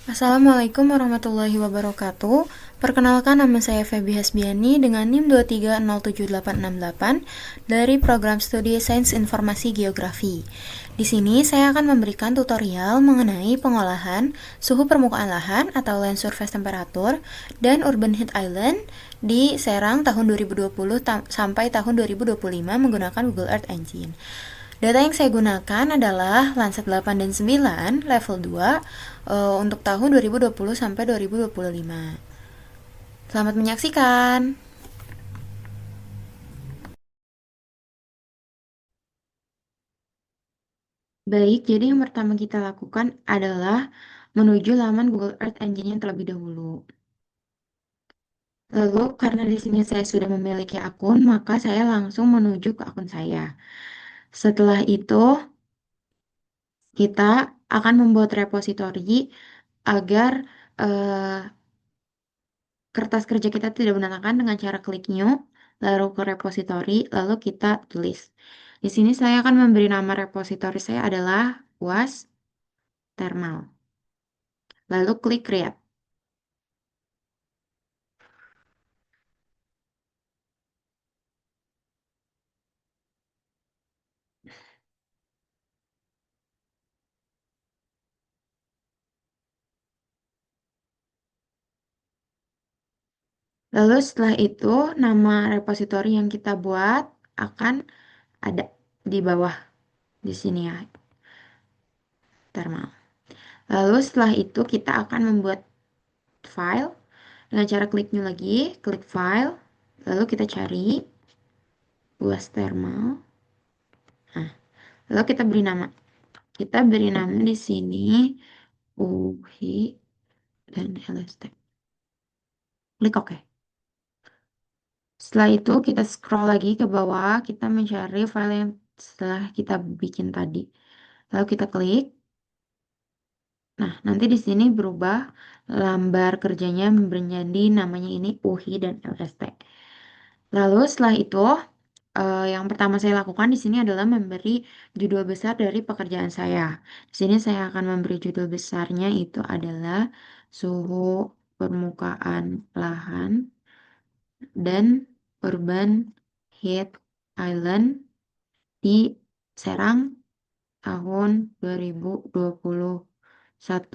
Assalamualaikum warahmatullahi wabarakatuh. Perkenalkan, nama saya Feby Hasbiani dengan NIM 2307868 dari program studi Sains Informasi Geografi. Di sini saya akan memberikan tutorial mengenai pengolahan suhu permukaan lahan atau land surface temperature dan urban heat island di Serang tahun 2020 sampai tahun 2025 menggunakan Google Earth Engine. Data yang saya gunakan adalah Landsat 8 dan 9 level 2 untuk tahun 2020 sampai 2025. Selamat menyaksikan. Baik, jadi yang pertama kita lakukan adalah menuju laman Google Earth Engine-nya terlebih dahulu. Lalu karena di sini saya sudah memiliki akun, maka saya langsung menuju ke akun saya. Setelah itu, kita akan membuat repositori agar eh, kertas kerja kita tidak berantakan dengan cara klik new, lalu ke repositori, lalu kita tulis. Di sini saya akan memberi nama repositori saya adalah UAS Thermal. Lalu klik create. Lalu setelah itu nama repositori yang kita buat akan ada di bawah di sini ya, thermal. Lalu setelah itu kita akan membuat file dengan cara klik new lagi, klik file, lalu kita cari UAS Thermal. Nah, lalu kita beri nama. Kita beri nama di sini UHI dan LST. Klik OK. Setelah itu kita scroll lagi ke bawah, kita mencari file yang setelah kita bikin tadi. Lalu kita klik. Nah, nanti di sini berubah lambar kerjanya menjadi namanya ini UHI dan LST. Lalu setelah itu yang pertama saya lakukan di sini adalah memberi judul besar dari pekerjaan saya. Di sini saya akan memberi judul besarnya itu adalah suhu permukaan lahan dan urban heat island di Serang tahun 2021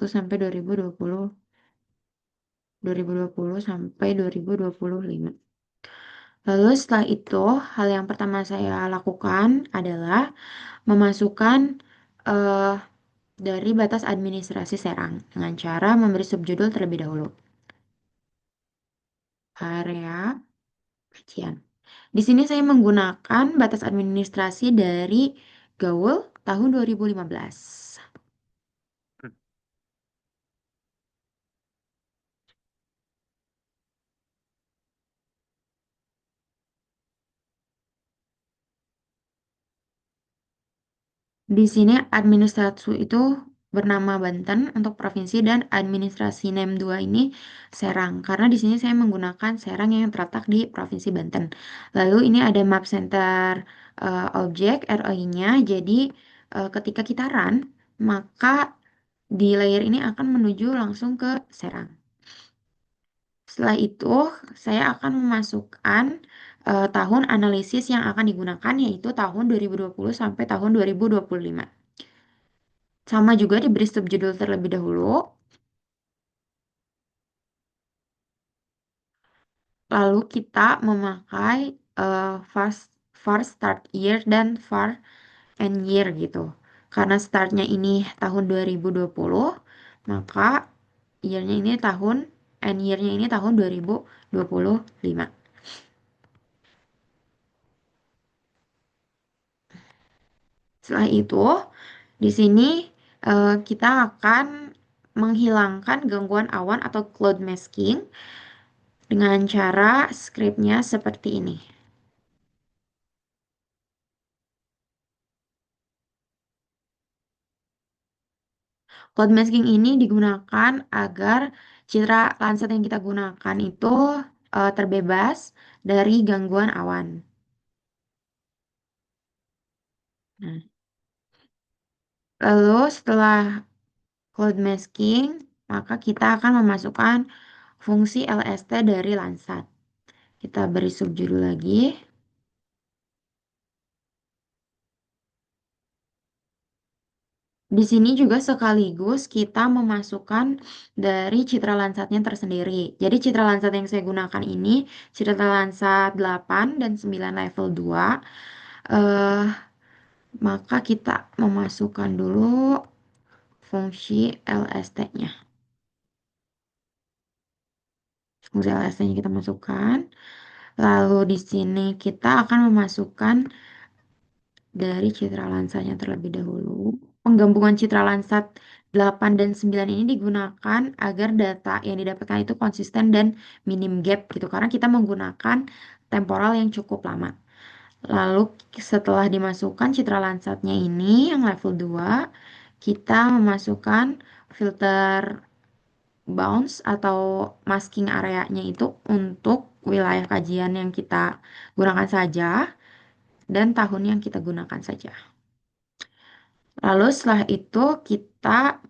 sampai 2020 sampai 2025. Lalu setelah itu, hal yang pertama saya lakukan adalah memasukkan eh, dari batas administrasi Serang dengan cara memberi subjudul terlebih dahulu. Area kajian. Di sini saya menggunakan batas administrasi dari Gaul tahun 2015. Di sini administrasi itu bernama Banten untuk provinsi dan administrasi NEM 2 ini Serang. Karena di sini saya menggunakan Serang yang terletak di Provinsi Banten. Lalu ini ada map center objek ROI-nya. Jadi ketika kita run, maka di layer ini akan menuju langsung ke Serang. Setelah itu, saya akan memasukkan tahun analisis yang akan digunakan yaitu tahun 2020 sampai tahun 2025. Sama juga diberi subjudul terlebih dahulu, lalu kita memakai fast, far start year dan far end year gitu. Karena startnya ini tahun 2020, maka year-nya ini tahun, end year-nya ini tahun 2025. Setelah itu, di sini kita akan menghilangkan gangguan awan atau cloud masking dengan cara scriptnya seperti ini. Cloud masking ini digunakan agar citra Landsat yang kita gunakan itu terbebas dari gangguan awan. Nah, lalu setelah cloud masking, maka kita akan memasukkan fungsi LST dari Landsat. Kita beri subjudul lagi. Di sini juga sekaligus kita memasukkan dari citra Landsatnya tersendiri. Jadi citra Landsat yang saya gunakan ini citra Landsat 8 dan 9 level 2. Eh, maka kita memasukkan dulu fungsi LST-nya. Fungsi LST-nya kita masukkan. Lalu di sini kita akan memasukkan dari citra lansanya terlebih dahulu. Penggabungan citra lansat 8 dan 9 ini digunakan agar data yang didapatkan itu konsisten dan minim gap gitu. Karena kita menggunakan temporal yang cukup lama. Lalu setelah dimasukkan citra lansatnya ini yang level 2, kita memasukkan filter bounce atau masking areanya itu untuk wilayah kajian yang kita gunakan saja dan tahun yang kita gunakan saja. Lalu setelah itu kita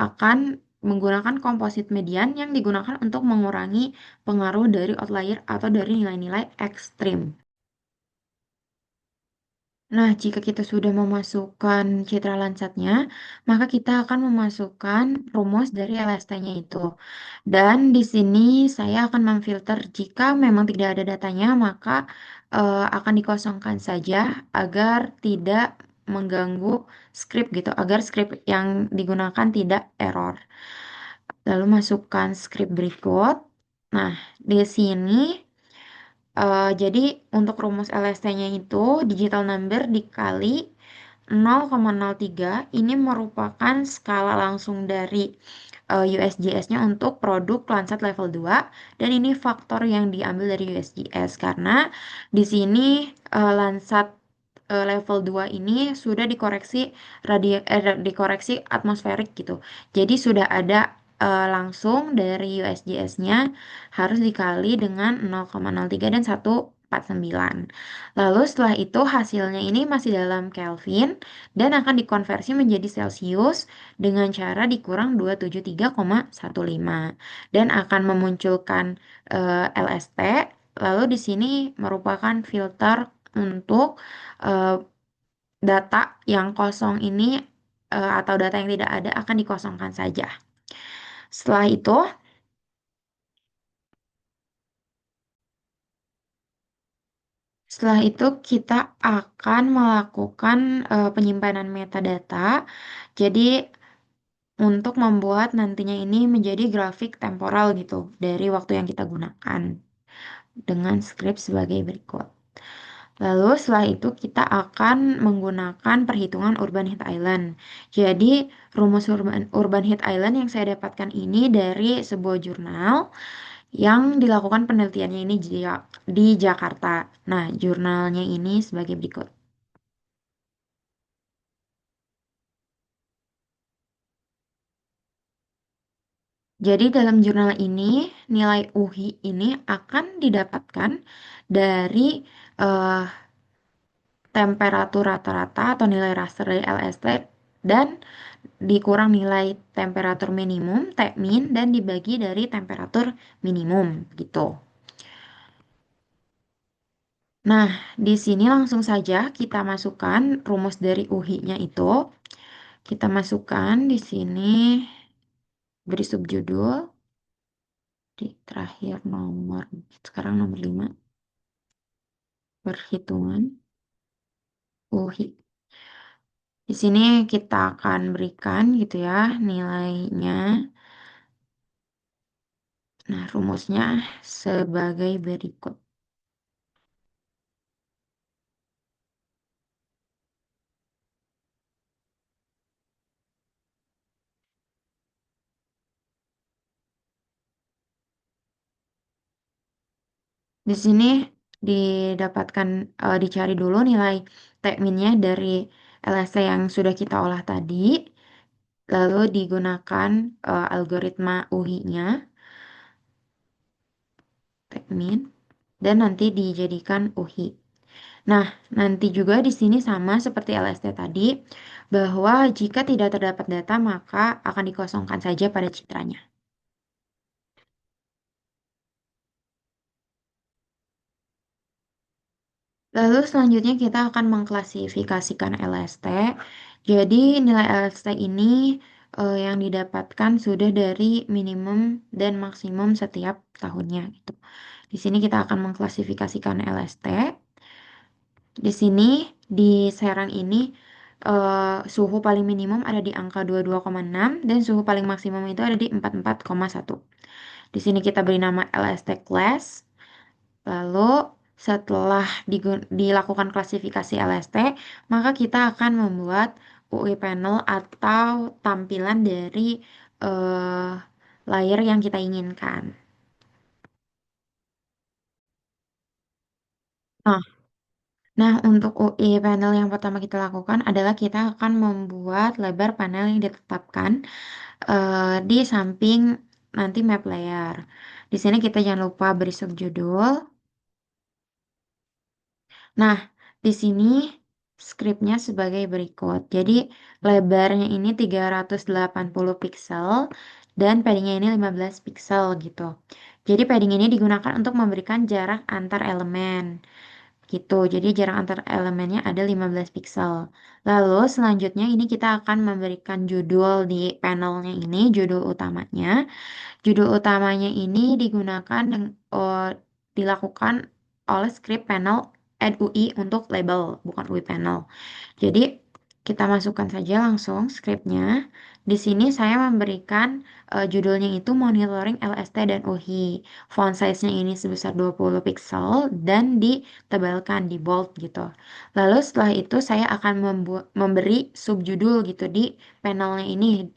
akan menggunakan komposit median yang digunakan untuk mengurangi pengaruh dari outlier atau dari nilai-nilai ekstrim. Nah, jika kita sudah memasukkan citra Landsatnya, maka kita akan memasukkan rumus dari LST-nya itu. Dan di sini saya akan memfilter jika memang tidak ada datanya, maka akan dikosongkan saja agar tidak mengganggu script gitu, agar script yang digunakan tidak error. Lalu masukkan script berikut. Nah, di sini jadi untuk rumus LST-nya itu digital number dikali 0,03 ini merupakan skala langsung dari USGS-nya untuk produk Landsat level 2 dan ini faktor yang diambil dari USGS karena di sini Landsat level 2 ini sudah dikoreksi dikoreksi atmosferik gitu. Jadi sudah ada langsung dari USGS-nya harus dikali dengan 0,03 dan 149. Lalu setelah itu hasilnya ini masih dalam Kelvin dan akan dikonversi menjadi Celcius dengan cara dikurang 273,15 dan akan memunculkan LST. Lalu di sini merupakan filter untuk eh, data yang kosong ini atau data yang tidak ada akan dikosongkan saja. Setelah itu, kita akan melakukan penyimpanan metadata. Jadi untuk membuat nantinya ini menjadi grafik temporal gitu dari waktu yang kita gunakan dengan script sebagai berikut. Lalu setelah itu kita akan menggunakan perhitungan urban heat island. Jadi rumus urban heat island yang saya dapatkan ini dari sebuah jurnal yang dilakukan penelitiannya ini di Jakarta. Nah, jurnalnya ini sebagai berikut. Jadi dalam jurnal ini nilai UHI ini akan didapatkan dari eh, temperatur rata-rata atau nilai raster dari LST dan dikurang nilai temperatur minimum T min dan dibagi dari temperatur minimum gitu. Nah, di sini langsung saja kita masukkan rumus dari UHI-nya itu. Kita masukkan di sini beri subjudul di terakhir nomor sekarang nomor 5 perhitungan UHI. Di sini kita akan berikan gitu ya nilainya. Nah, rumusnya sebagai berikut. Di sini didapatkan dicari dulu nilai T-minnya dari LST yang sudah kita olah tadi, lalu digunakan algoritma UHI-nya T-min dan nanti dijadikan UHI. Nah, nanti juga di sini sama seperti LST tadi, bahwa jika tidak terdapat data maka akan dikosongkan saja pada citranya. Lalu selanjutnya kita akan mengklasifikasikan LST. Jadi nilai LST ini yang didapatkan sudah dari minimum dan maksimum setiap tahunnya gitu. Di sini kita akan mengklasifikasikan LST. Di sini di Serang ini suhu paling minimum ada di angka 22,6 dan suhu paling maksimum itu ada di 44,1. Di sini kita beri nama LST class. Lalu setelah dilakukan klasifikasi LST, maka kita akan membuat UI panel atau tampilan dari eh, layer yang kita inginkan. Nah, untuk UI panel yang pertama kita lakukan adalah kita akan membuat lebar panel yang ditetapkan di samping nanti map layer. Di sini kita jangan lupa beri subjudul. Nah, di sini skripnya sebagai berikut. Jadi, lebarnya ini 380 piksel dan paddingnya ini 15 piksel gitu. Jadi, padding ini digunakan untuk memberikan jarak antar elemen gitu. Jadi, jarak antar elemennya ada 15 piksel. Lalu, selanjutnya ini kita akan memberikan judul di panelnya ini, judul utamanya. Judul utamanya ini dilakukan oleh script panel add UI untuk label, bukan UI panel. Jadi kita masukkan saja langsung scriptnya. Di sini saya memberikan judulnya itu monitoring LST dan UI. Font size-nya ini sebesar 20 piksel dan ditebalkan di bold gitu. Lalu setelah itu saya akan memberi subjudul gitu di panelnya ini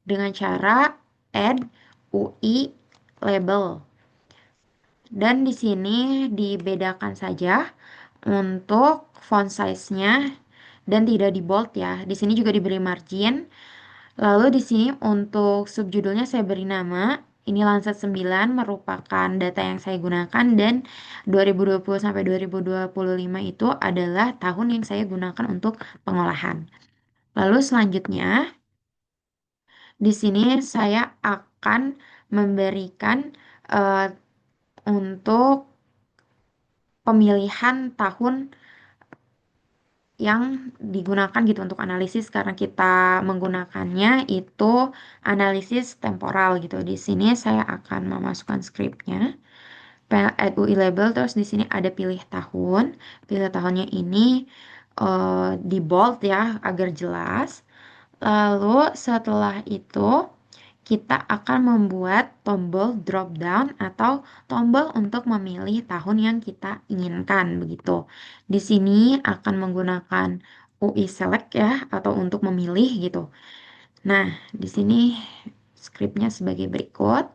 dengan cara add UI label. Dan di sini dibedakan saja untuk font size-nya dan tidak di bold ya. Di sini juga diberi margin. Lalu di sini untuk subjudulnya saya beri nama. Ini Lancet 9 merupakan data yang saya gunakan dan 2020 sampai 2025 itu adalah tahun yang saya gunakan untuk pengolahan. Lalu selanjutnya di sini saya akan memberikan eh, untuk pemilihan tahun yang digunakan gitu untuk analisis karena kita menggunakannya itu analisis temporal gitu. Di sini saya akan memasukkan skripnya. Add UI label terus di sini ada pilih tahun. Pilih tahunnya ini di bold ya agar jelas. Lalu setelah itu kita akan membuat tombol drop down atau tombol untuk memilih tahun yang kita inginkan begitu. Di sini akan menggunakan UI select ya atau untuk memilih gitu. Nah, di sini skripnya sebagai berikut.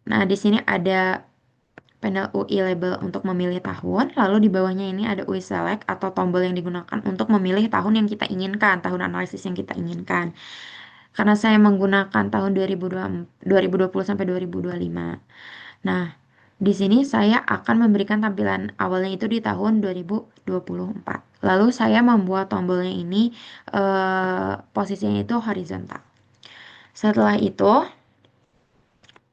Nah, di sini ada panel UI label untuk memilih tahun, lalu di bawahnya ini ada UI select atau tombol yang digunakan untuk memilih tahun yang kita inginkan, tahun analisis yang kita inginkan. Karena saya menggunakan tahun 2020 sampai 2025. Nah, di sini saya akan memberikan tampilan awalnya itu di tahun 2024. Lalu saya membuat tombolnya ini posisinya itu horizontal. Setelah itu,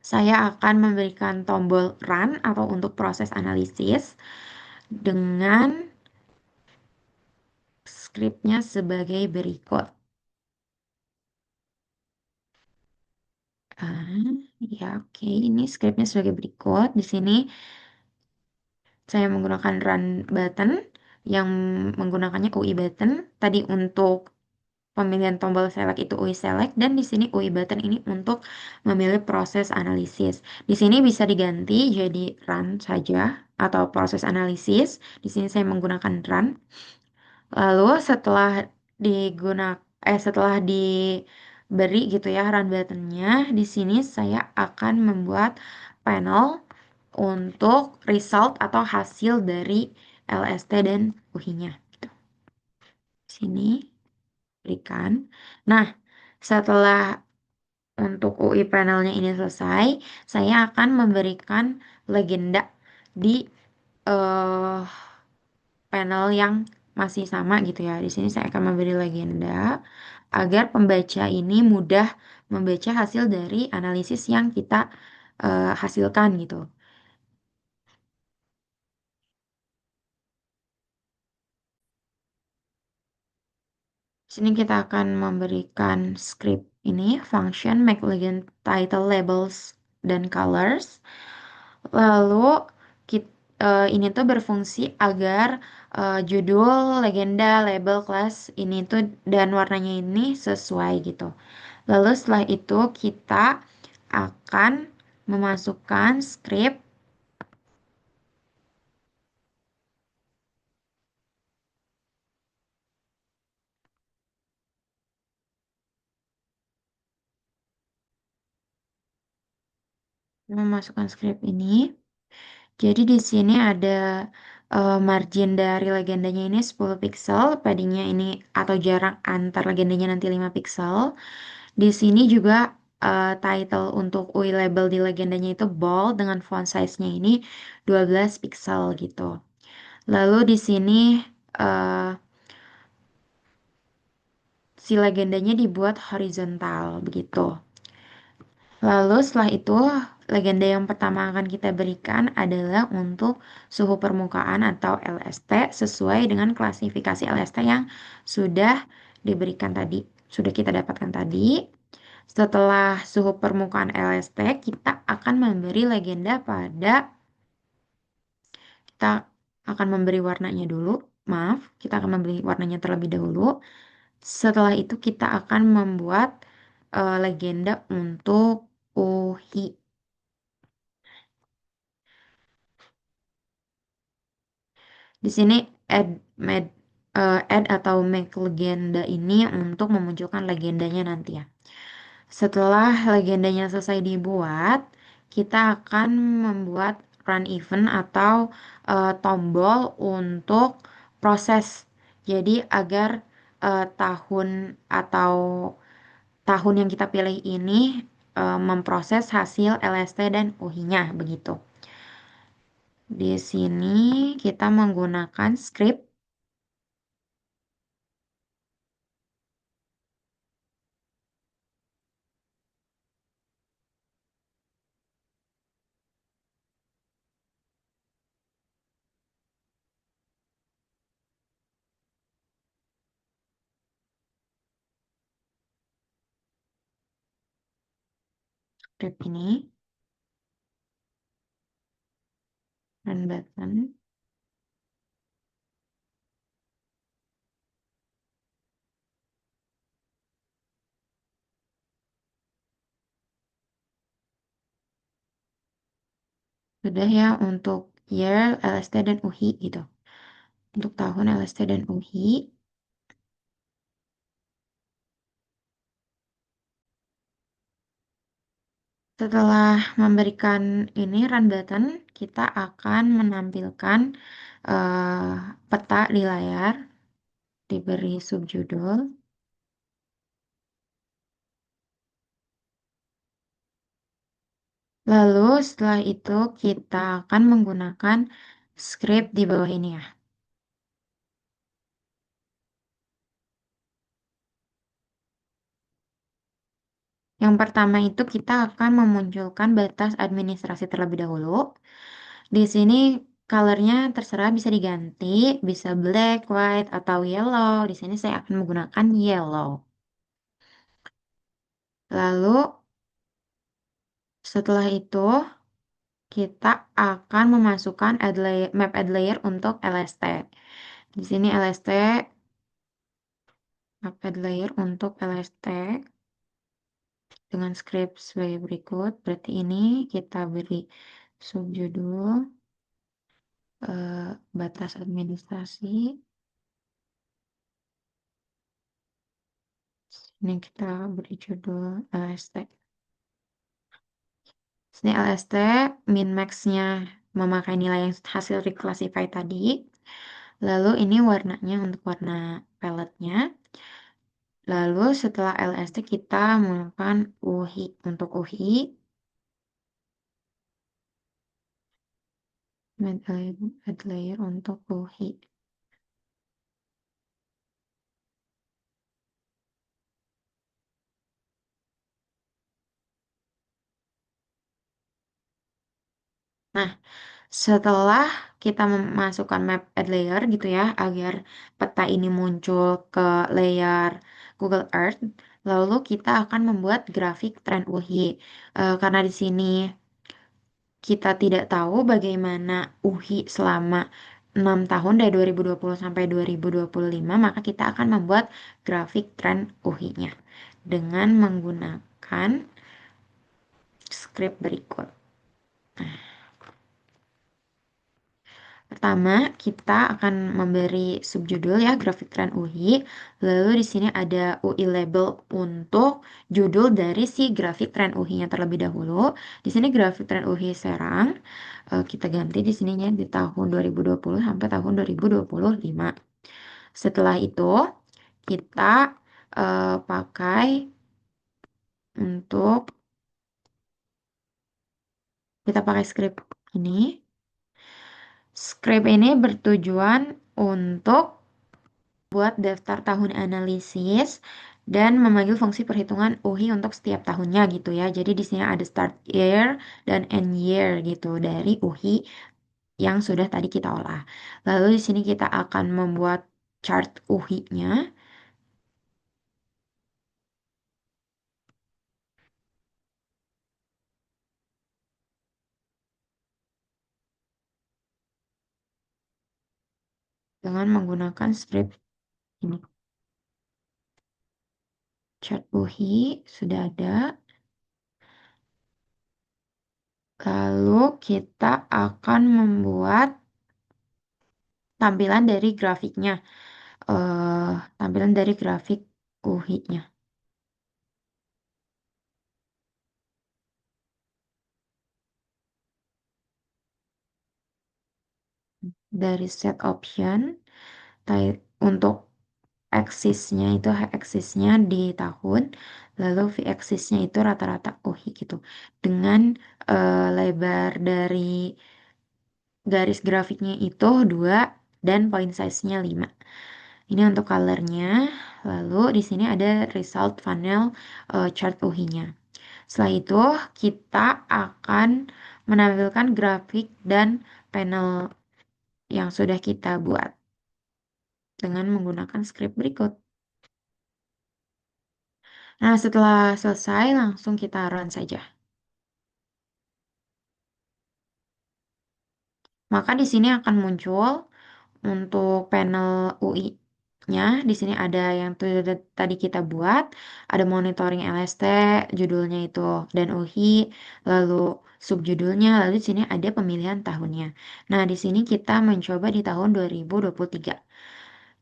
saya akan memberikan tombol run atau untuk proses analisis dengan skripnya sebagai berikut. Ah, ya oke, ini skripnya sebagai berikut. Di sini saya menggunakan run button yang menggunakannya UI button. Tadi untuk pemilihan tombol select itu UI select dan di sini UI button ini untuk memilih proses analisis. Di sini bisa diganti jadi run saja atau proses analisis. Di sini saya menggunakan run. Lalu setelah diberi gitu ya run buttonnya, di sini saya akan membuat panel untuk result atau hasil dari LST dan UI-nya. Gitu. Sini berikan. Nah, setelah untuk UI panelnya ini selesai, saya akan memberikan legenda di eh, panel yang masih sama gitu ya. Di sini saya akan memberi legenda agar pembaca ini mudah membaca hasil dari analisis yang kita hasilkan gitu. Di sini kita akan memberikan script ini, function make legend title labels dan colors. Lalu ini tuh berfungsi agar judul, legenda, label, kelas ini tuh dan warnanya ini sesuai gitu. Lalu setelah itu kita akan memasukkan script, memasukkan script ini. Jadi di sini ada margin dari legendanya ini 10 pixel, paddingnya ini atau jarak antar legendanya nanti 5 pixel. Di sini juga title untuk UI label di legendanya itu bold dengan font size-nya ini 12 pixel gitu. Lalu di sini eh, si legendanya dibuat horizontal begitu. Lalu setelah itu, legenda yang pertama akan kita berikan adalah untuk suhu permukaan atau LST sesuai dengan klasifikasi LST yang sudah diberikan tadi, sudah kita dapatkan tadi. Setelah suhu permukaan LST, kita akan memberi legenda pada, kita akan memberi warnanya dulu. Maaf, kita akan memberi warnanya terlebih dahulu. Setelah itu kita akan membuat legenda untuk UHI. Di sini add add atau make legenda ini untuk memunculkan legendanya nanti ya. Setelah legendanya selesai dibuat, kita akan membuat run event atau tombol untuk proses. Jadi agar tahun atau tahun yang kita pilih ini memproses hasil LST dan UHI-nya begitu. Di sini kita menggunakan script. Script ini run button. Sudah ya untuk year, LST, dan UHI gitu. Untuk tahun LST dan UHI. Setelah memberikan ini run button, kita akan menampilkan eh, peta di layar, diberi subjudul. Lalu setelah itu kita akan menggunakan script di bawah ini ya. Yang pertama itu kita akan memunculkan batas administrasi terlebih dahulu. Di sini colornya terserah bisa diganti, bisa black, white, atau yellow. Di sini saya akan menggunakan yellow. Lalu setelah itu kita akan memasukkan map add layer untuk LST. Di sini LST, map add layer untuk LST dengan script sebagai berikut. Berarti ini kita beri subjudul batas administrasi. Ini kita beri judul LST. Sini LST min max-nya memakai nilai yang hasil reclassify tadi. Lalu ini warnanya untuk warna paletnya. Lalu setelah LST kita menggunakan UHI. Untuk UHI, add layer untuk UHI. Nah, setelah kita memasukkan map add layer gitu ya, agar peta ini muncul ke layar Google Earth, lalu kita akan membuat grafik tren UI. Karena di sini kita tidak tahu bagaimana UI selama 6 tahun dari 2020 sampai 2025, maka kita akan membuat grafik tren UI-nya dengan menggunakan script berikut. Pertama, kita akan memberi subjudul ya grafik tren UI. Lalu di sini ada UI label untuk judul dari si grafik tren UI-nya terlebih dahulu. Di sini grafik tren UI Serang. Kita ganti di sininya di tahun 2020 sampai tahun 2025. Setelah itu, kita pakai untuk kita pakai script ini. Script ini bertujuan untuk buat daftar tahun analisis dan memanggil fungsi perhitungan UI untuk setiap tahunnya gitu ya. Jadi di sini ada start year dan end year gitu dari UI yang sudah tadi kita olah. Lalu di sini kita akan membuat chart UI-nya dengan menggunakan script ini. Chart UI sudah ada. Lalu kita akan membuat tampilan dari grafiknya. eh Tampilan dari grafik UI-nya. Dari set option untuk axisnya itu axisnya di tahun, lalu v-axisnya itu rata-rata UI gitu, dengan lebar dari garis grafiknya itu 2 dan point size-nya 5. Ini untuk colornya. Lalu di sini ada result funnel chart UI-nya. Setelah itu kita akan menampilkan grafik dan panel yang sudah kita buat dengan menggunakan script berikut. Nah, setelah selesai langsung kita run saja. Maka di sini akan muncul untuk panel UI-nya. Di sini ada yang tadi kita buat, ada monitoring LST, judulnya itu dan UI, lalu subjudulnya, lalu di sini ada pemilihan tahunnya. Nah, di sini kita mencoba di tahun 2023.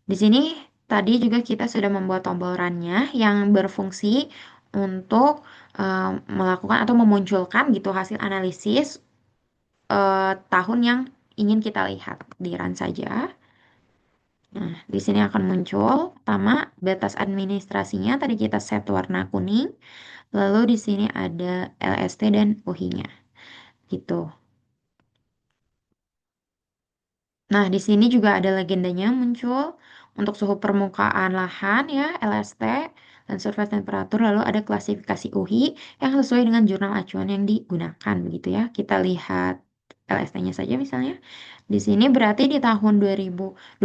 Di sini tadi juga kita sudah membuat tombol run-nya yang berfungsi untuk melakukan atau memunculkan gitu hasil analisis tahun yang ingin kita lihat. Di run saja. Nah, di sini akan muncul pertama batas administrasinya tadi kita set warna kuning, lalu di sini ada LST dan UI-nya. Gitu. Nah, di sini juga ada legendanya muncul untuk suhu permukaan lahan ya, LST, dan surface temperatur, lalu ada klasifikasi UI yang sesuai dengan jurnal acuan yang digunakan begitu ya. Kita lihat LST-nya saja misalnya. Di sini berarti di tahun 2023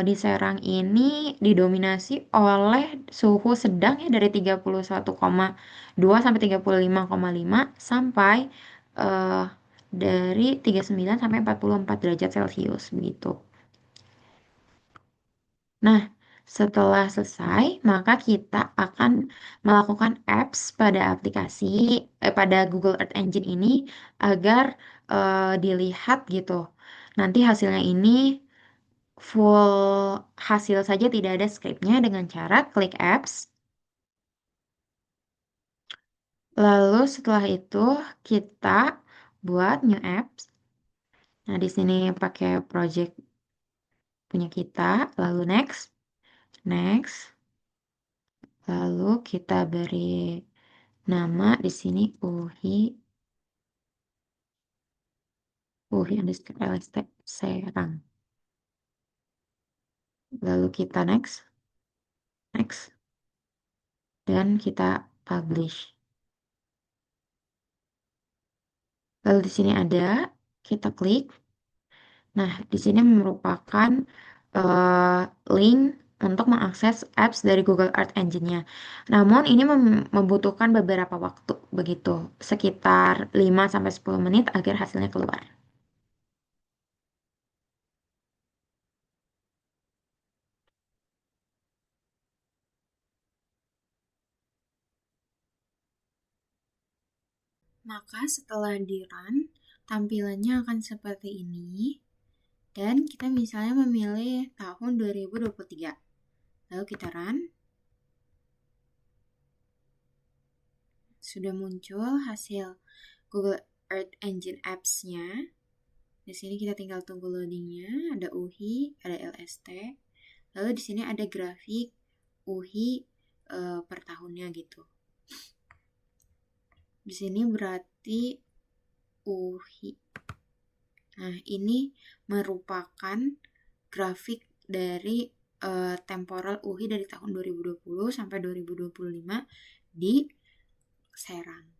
di Serang ini didominasi oleh suhu sedang ya dari 31,2 sampai 35,5 sampai eh, dari 39 sampai 44 derajat Celcius begitu. Nah, setelah selesai, maka kita akan melakukan apps pada pada Google Earth Engine ini agar dilihat gitu. Nanti hasilnya ini full hasil saja tidak ada scriptnya dengan cara klik apps. Lalu setelah itu kita buat new apps. Nah, di sini pakai project punya kita, lalu next, next, lalu kita beri nama di sini UHI underscore LST Serang. Lalu kita next, next, dan kita publish. Lalu di sini ada, kita klik. Nah, di sini merupakan eh, link untuk mengakses apps dari Google Earth Engine-nya. Namun ini membutuhkan beberapa waktu begitu, sekitar 5 sampai 10 menit agar hasilnya keluar. Maka setelah di-run, tampilannya akan seperti ini. Dan kita misalnya memilih tahun 2023. Lalu kita run. Sudah muncul hasil Google Earth Engine Apps-nya. Di sini kita tinggal tunggu loadingnya. Ada UHI, ada LST. Lalu di sini ada grafik UHI per tahunnya gitu. Di sini berarti UHI. Nah, ini merupakan grafik dari temporal UHI dari tahun 2020 sampai 2025 di Serang.